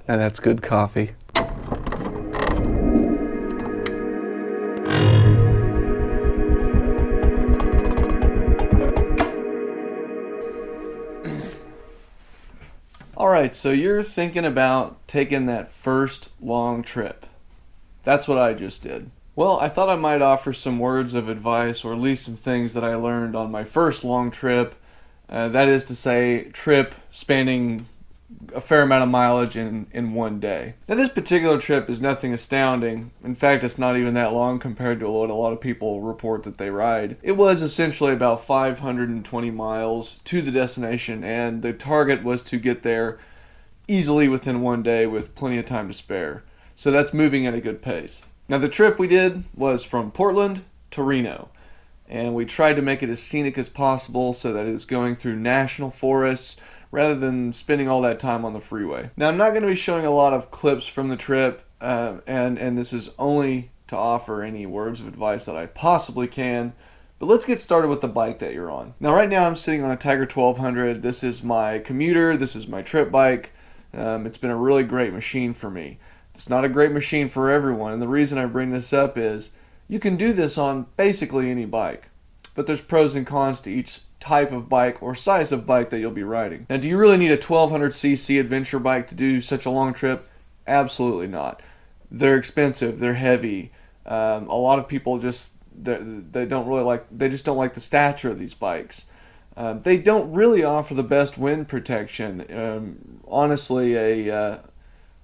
Now that's good coffee. Alright, so you're thinking about taking that first long trip. That's what I just did. Well, I thought I might offer some words of advice, or at least some things that I learned on my first long trip. That is to say, trip spanning a fair amount of mileage in one day. Now, this particular trip is nothing astounding. In fact, it's not even that long compared to what a lot of people report that they ride. It was essentially about 520 miles to the destination, and the target was to get there easily within one day with plenty of time to spare. So that's moving at a good pace. Now, the trip we did was from Portland to Reno, and we tried to make it as scenic as possible so that it's going through national forests rather than spending all that time on the freeway. Now, I'm not going to be showing a lot of clips from the trip, and this is only to offer any words of advice that I possibly can, but let's get started with the bike that you're on. Now, right now I'm sitting on a Tiger 1200. This is my commuter, this is my trip bike. It's been a really great machine for me. It's not a great machine for everyone, and the reason I bring this up is you can do this on basically any bike, but there's pros and cons to each type of bike or size of bike that you'll be riding. Now, do you really need a 1200cc adventure bike to do such a long trip? Absolutely not. They're expensive, they're heavy. A lot of people just they just don't like the stature of these bikes. They don't really offer the best wind protection. Honestly,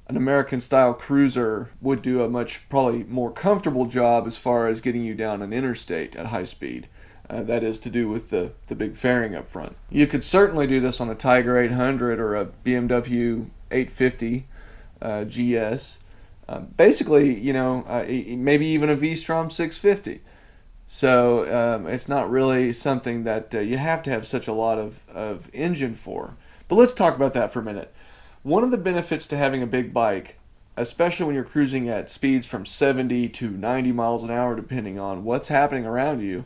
an American style cruiser would do a much probably more comfortable job as far as getting you down an interstate at high speed. That is to do with the big fairing up front. You could certainly do this on a Tiger 800 or a BMW 850 GS. Basically, maybe even a V-Strom 650. So it's not really something that you have to have such a lot of engine for. But let's talk about that for a minute. One of the benefits to having a big bike, especially when you're cruising at speeds from 70 to 90 miles an hour, depending on what's happening around you,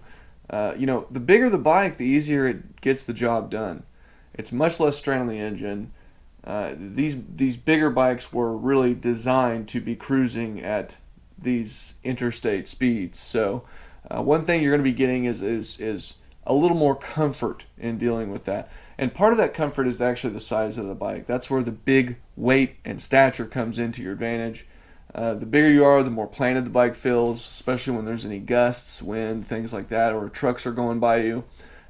the bigger the bike, the easier it gets the job done. It's much less strain on the engine. These bigger bikes were really designed to be cruising at these interstate speeds. So one thing you're going to be getting is a little more comfort in dealing with that. And part of that comfort is actually the size of the bike. That's where the big weight and stature comes into your advantage. The bigger you are, the more planted the bike feels, especially when there's any gusts, wind, things like that, or trucks are going by you.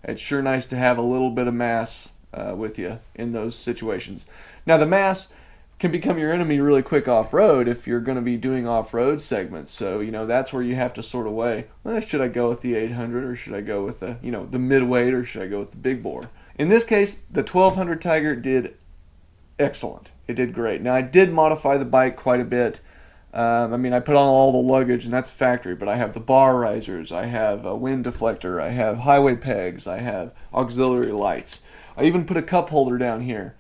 It's sure nice to have a little bit of mass with you in those situations. Now, the mass can become your enemy really quick off-road if you're going to be doing off-road segments. So, that's where you have to sort of weigh, well, should I go with the 800 or should I go with the midweight or should I go with the big bore? In this case, the 1200 Tiger did excellent. It did great. Now, I did modify the bike quite a bit. I put on all the luggage, and that's factory, but I have the bar risers, I have a wind deflector, I have highway pegs, I have auxiliary lights. I even put a cup holder down here.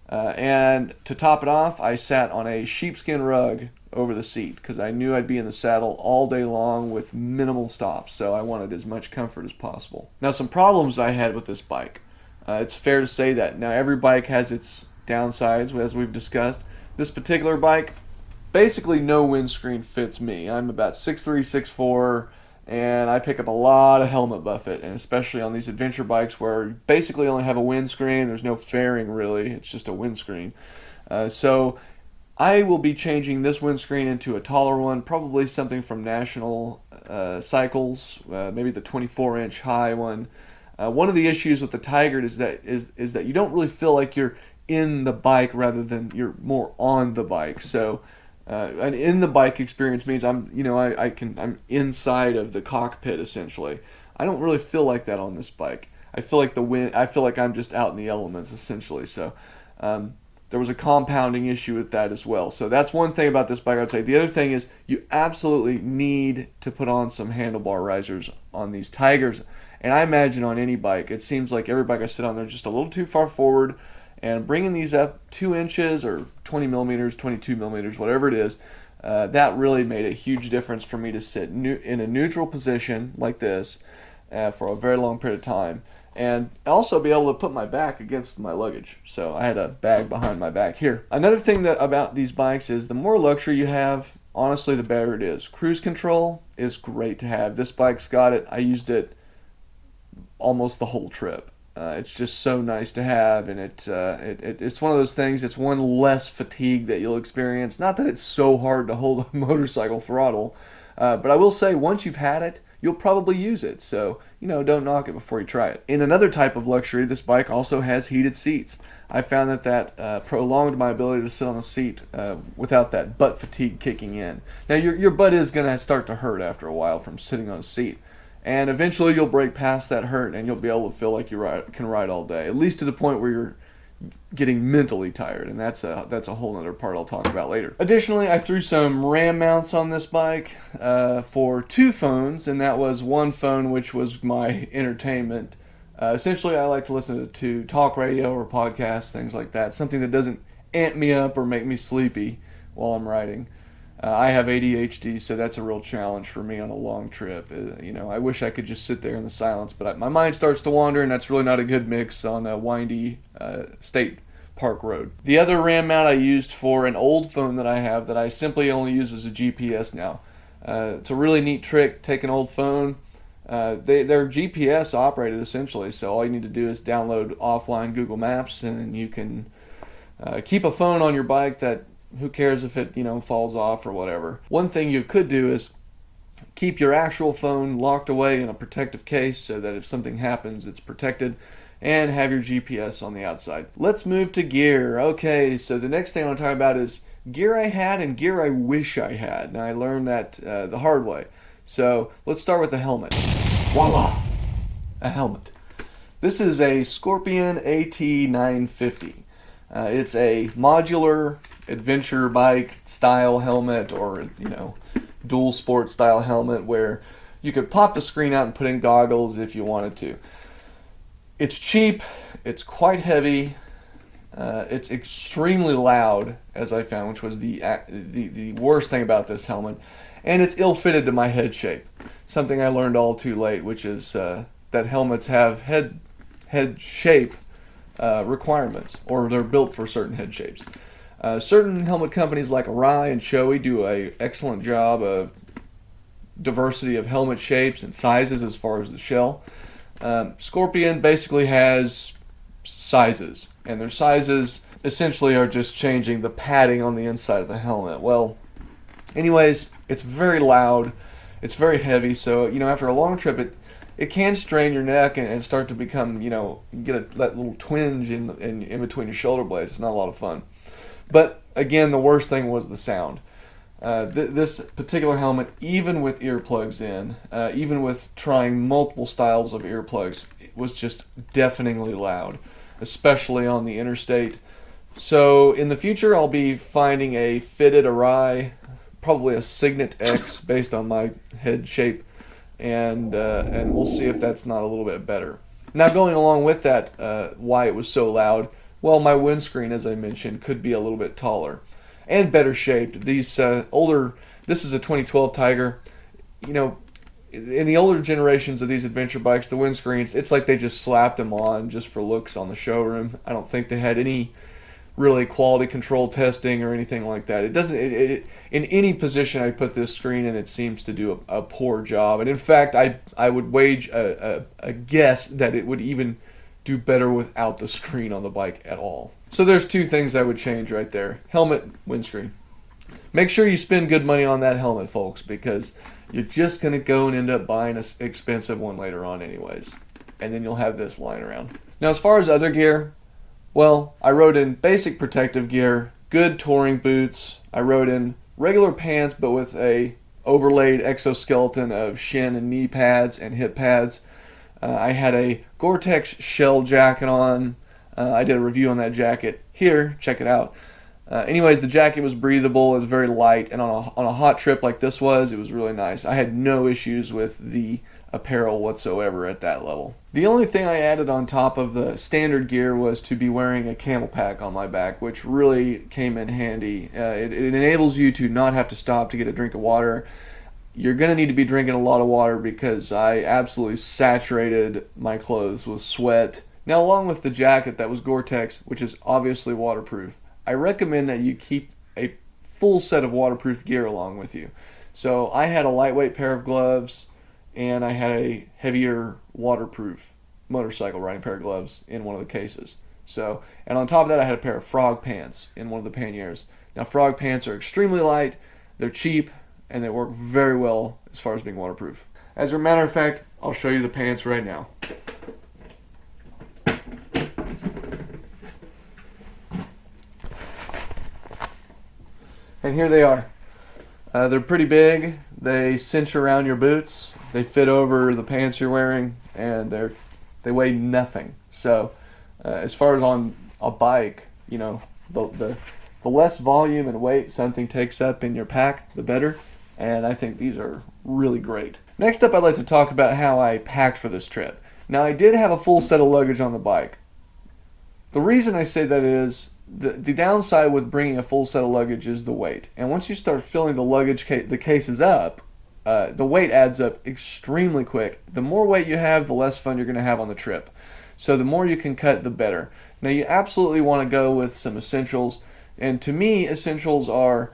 And to top it off, I sat on a sheepskin rug over the seat because I knew I'd be in the saddle all day long with minimal stops, so I wanted as much comfort as possible. Now, some problems I had with this bike. It's fair to say that. Now, every bike has its downsides, as we've discussed. This particular bike, basically no windscreen fits me. I'm about 6'3", 6'4", and I pick up a lot of helmet buffet, and especially on these adventure bikes where you basically only have a windscreen, there's no fairing really, it's just a windscreen. So I will be changing this windscreen into a taller one, probably something from National Cycles, maybe the 24-inch high one. One of the issues with the Tiger is that you don't really feel like you're in the bike rather than you're more on the bike. So an in the bike experience means I'm inside of the cockpit essentially. I don't really feel like that on this bike. I feel like I'm just out in the elements essentially. So there was a compounding issue with that as well. So that's one thing about this bike I'd say. The other thing is you absolutely need to put on some handlebar risers on these Tigers. And I imagine on any bike, it seems like every bike I sit on, they're just a little too far forward. And bringing these up 2 inches or 20 millimeters, 22 millimeters, whatever it is, that really made a huge difference for me to sit in a neutral position like this for a very long period of time. and also be able to put my back against my luggage. So I had a bag behind my back here. Another thing that about these bikes is the more luxury you have, honestly, the better it is. Cruise control is great to have. This bike's got it. I used it almost the whole trip. It's just so nice to have, and it's one of those things. It's one less fatigue that you'll experience. Not that it's so hard to hold a motorcycle throttle, but I will say once you've had it, you'll probably use it. So don't knock it before you try it. In another type of luxury, this bike also has heated seats. I found that prolonged my ability to sit on a seat without that butt fatigue kicking in. Now your butt is going to start to hurt after a while from sitting on a seat. And eventually you'll break past that hurt and you'll be able to feel like you can ride all day, at least to the point where you're getting mentally tired, and that's a whole other part I'll talk about later. Additionally, I threw some RAM mounts on this bike for 2 phones, and that was one phone which was my entertainment. Essentially, I like to listen to talk radio or podcasts, things like that, something that doesn't amp me up or make me sleepy while I'm riding. I have ADHD, so that's a real challenge for me on a long trip. I wish I could just sit there in the silence, but my mind starts to wander, and that's really not a good mix on a windy state park road. The other RAM mount I used for an old phone that I have that I simply only use as a GPS now. It's a really neat trick. Take an old phone. They're GPS operated essentially, so all you need to do is download offline Google Maps, and you can keep a phone on your bike that who cares if it falls off or whatever. One thing you could do is keep your actual phone locked away in a protective case so that if something happens it's protected, and have your GPS on the outside. Let's move to gear. Okay, so the next thing I want to talk about is gear I had and gear I wish I had. Now I learned that the hard way. So let's start with the helmet. Voila! A helmet. This is a Scorpion AT950. It's a modular adventure bike style helmet, or dual sport style helmet, where you could pop the screen out and put in goggles if you wanted to. It's cheap, it's quite heavy, it's extremely loud, as I found, which was the worst thing about this helmet, and it's ill-fitted to my head shape. Something I learned all too late, which is that helmets have head shape requirements, or they're built for certain head shapes. Certain helmet companies like Arai and Shoei do an excellent job of diversity of helmet shapes and sizes as far as the shell. Scorpion basically has sizes, and their sizes essentially are just changing the padding on the inside of the helmet. Well, anyways, it's very loud, it's very heavy, so after a long trip it can strain your neck and start to become, you get that little twinge in between your shoulder blades. It's not a lot of fun. But again, the worst thing was the sound. This particular helmet, even with earplugs in, even with trying multiple styles of earplugs, it was just deafeningly loud, especially on the interstate. So in the future, I'll be finding a fitted Arai, probably a Signet X based on my head shape, and we'll see if that's not a little bit better. Now, going along with that, why it was so loud, well, my windscreen, as I mentioned, could be a little bit taller and better shaped. These this is a 2012 Tiger. In the older generations of these adventure bikes, the windscreens, it's like they just slapped them on just for looks on the showroom. I don't think they had any really quality control testing or anything like that. It doesn't. In any position I put this screen in, it seems to do a poor job. And in fact, I would wage a guess that it would even do better without the screen on the bike at all. So there's 2 things I would change right there: helmet, windscreen. Make sure you spend good money on that helmet, folks, because you're just going to go and end up buying an expensive one later on anyways. And then you'll have this lying around. Now, as far as other gear, well, I rode in basic protective gear, good touring boots. I rode in regular pants, but with a overlaid exoskeleton of shin and knee pads and hip pads. I had a Gore-Tex shell jacket on. I did a review on that jacket here. Check it out. Anyways, the jacket was breathable. It was very light, and on a hot trip like this was, it was really nice. I had no issues with the apparel whatsoever at that level. The only thing I added on top of the standard gear was to be wearing a camel pack on my back, which really came in handy. It enables you to not have to stop to get a drink of water. you're going to need to be drinking a lot of water because I absolutely saturated my clothes with sweat. Now, along with the jacket that was Gore-Tex, which is obviously waterproof, I recommend that you keep a full set of waterproof gear along with you. So I had a lightweight pair of gloves and I had a heavier waterproof motorcycle riding pair of gloves in one of the cases. So, and on top of that, I had a pair of frog pants in one of the panniers. Now, frog pants are extremely light, they're cheap, and they work very well as far as being waterproof. As a matter of fact, I'll show you the pants right now. And here they are. They're pretty big. They cinch around your boots. They fit over the pants you're wearing, and they weigh nothing. So, as far as on a bike, you know, the less volume and weight something takes up in your pack, the better. And I think these are really great. Next up, I'd like to talk about how I packed for this trip. Now, I did have a full set of luggage on the bike. The reason I say that is the downside with bringing a full set of luggage is the weight. And once you start filling the cases up, the weight adds up extremely quick. The more weight you have, the less fun you're going to have on the trip. So the more you can cut, the better. Now, you absolutely want to go with some essentials. And to me, essentials are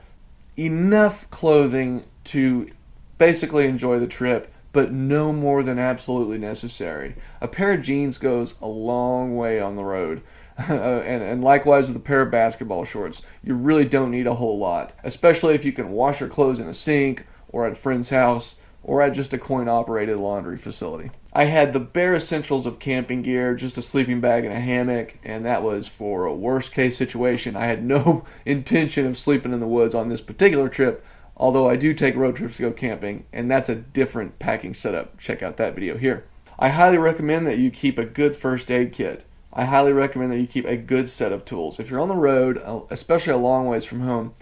enough clothing to basically enjoy the trip, but no more than absolutely necessary. A pair of jeans goes a long way on the road. and likewise with a pair of basketball shorts. You really don't need a whole lot, especially if you can wash your clothes in a sink or at a friend's house or at just a coin-operated laundry facility. I had the bare essentials of camping gear, just a sleeping bag and a hammock, and that was for a worst-case situation. I had no intention of sleeping in the woods on this particular trip, although I do take road trips to go camping, and that's a different packing setup. Check out that video here. I highly recommend that you keep a good first aid kit. I highly recommend that you keep a good set of tools. If you're on the road, especially a long ways from home,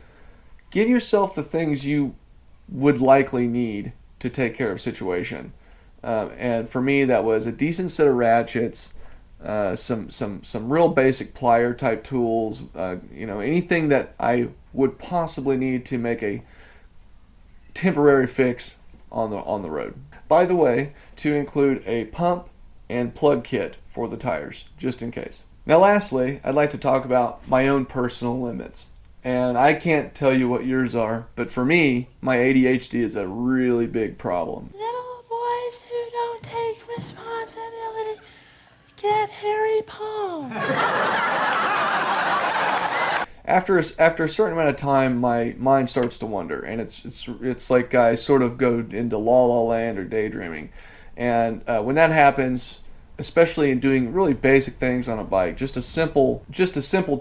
give yourself the things you would likely need to take care of a situation. And for me, that was a decent set of ratchets, some real basic plier type tools, anything that I would possibly need to make a temporary fix on the road. By the way, to include a pump and plug kit for the tires, just in case. Now lastly, I'd like to talk about my own personal limits. And I can't tell you what yours are, but for me, my ADHD is a really big problem. Little boys who don't take responsibility get hairy palms. After a certain amount of time, my mind starts to wander, and it's like I sort of go into la la land or daydreaming. And when that happens, especially in doing really basic things on a bike, just a simple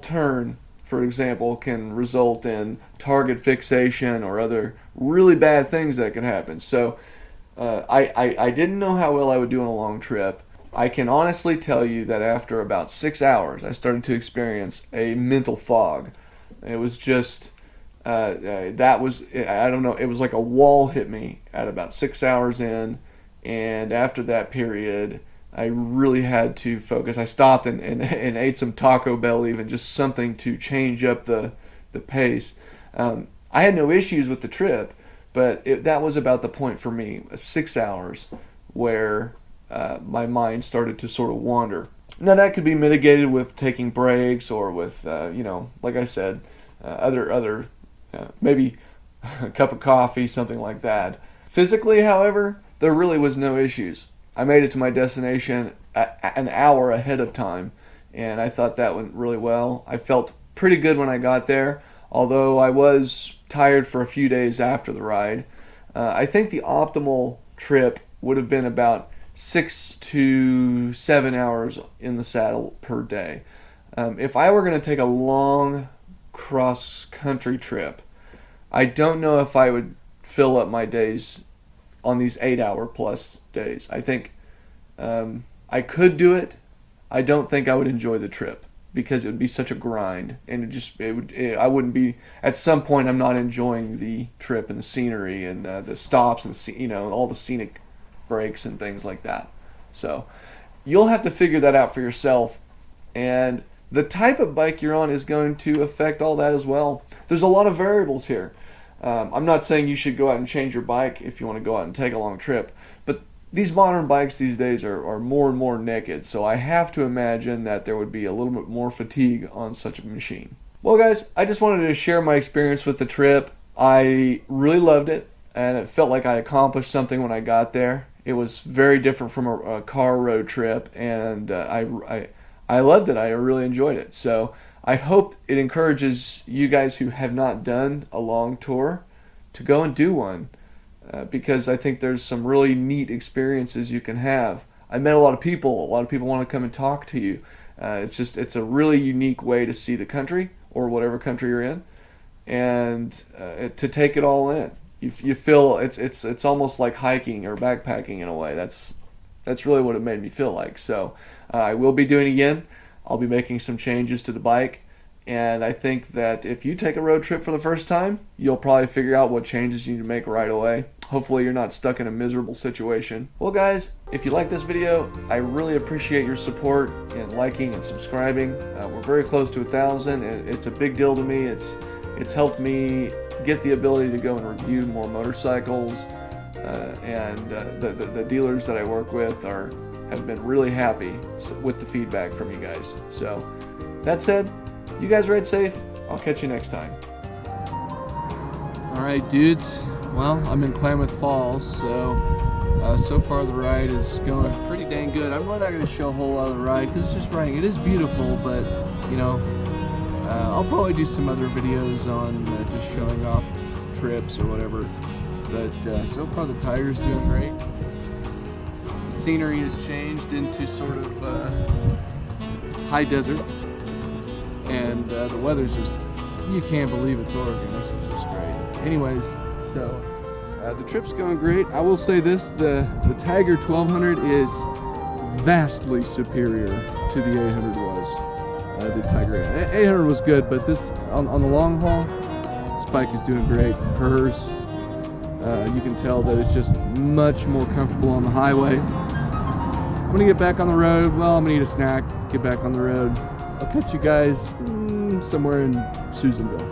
turn, for example, can result in target fixation or other really bad things that can happen. So I didn't know how well I would do on a long trip. I can honestly tell you that after about 6 hours, I started to experience a mental fog. It was just, I don't know, it was like a wall hit me at about 6 hours in. And after that period, I really had to focus. I stopped and ate some Taco Bell, even just something to change up the pace. I had no issues with the trip, but that was about the point for me, 6 hours, where my mind started to sort of wander. Now that could be mitigated with taking breaks or with, like I said, other maybe a cup of coffee, something like that. Physically, however, there really was no issues. I made it to my destination an hour ahead of time, and I thought that went really well. I felt pretty good when I got there, although I was tired for a few days after the ride. I think the optimal trip would have been about 6 to 7 hours in the saddle per day. If I were going to take a long cross-country trip, I don't know if I would fill up my days on these 8-hour plus days. I think I could do it. I don't think I would enjoy the trip because it would be such a grind, and I wouldn't be. At some point, I'm not enjoying the trip and the scenery and the stops and all the scenic breaks and things like that. So you'll have to figure that out for yourself, and the type of bike you're on is going to affect all that as well. There's a lot of variables here. I'm not saying you should go out and change your bike if you want to go out and take a long trip, but these modern bikes these days are more and more naked, so I have to imagine that there would be a little bit more fatigue on such a machine. Well, guys, I just wanted to share my experience with the trip. I really loved it, and it felt like I accomplished something when I got there. It was very different from a car road trip, and I loved it. I really enjoyed it. So I hope it encourages you guys who have not done a long tour to go and do one, because I think there's some really neat experiences you can have. I met a lot of people. A lot of people want to come and talk to you. It's a really unique way to see the country or whatever country you're in, and to take it all in. You feel it's almost like hiking or backpacking in a way. That's really what it made me feel like. So I will be doing it again. I'll be making some changes to the bike, and I think that if you take a road trip for the first time, you'll probably figure out what changes you need to make right away. Hopefully you're not stuck in a miserable situation. Well, guys, if you like this video, I really appreciate your support in liking and subscribing. We're very close to 1,000. It's a big deal to me. It's helped me get the ability to go and review more motorcycles, and the dealers that I work with have been really happy with the feedback from you guys. So that said, you guys ride safe. I'll catch you next time. Alright, dudes, well, I'm in Klamath Falls, so far the ride is going pretty dang good. I'm really not going to show a whole lot of the ride because it's just raining. It is beautiful, but you know, I'll probably do some other videos on just showing off trips or whatever. But so far the Tiger's doing great. The scenery has changed into sort of high desert, and the weather's just, you can't believe it's Oregon. This is just great. Anyways, so the trip's going great. I will say this, the Tiger 1200 is vastly superior to the 800 was. The Tiger 800 was good, but this on the long haul, this bike is doing great. Hers, you can tell that it's just much more comfortable on the highway. I'm gonna get back on the road. Well, I'm gonna eat a snack, get back on the road. I'll catch you guys somewhere in Susanville.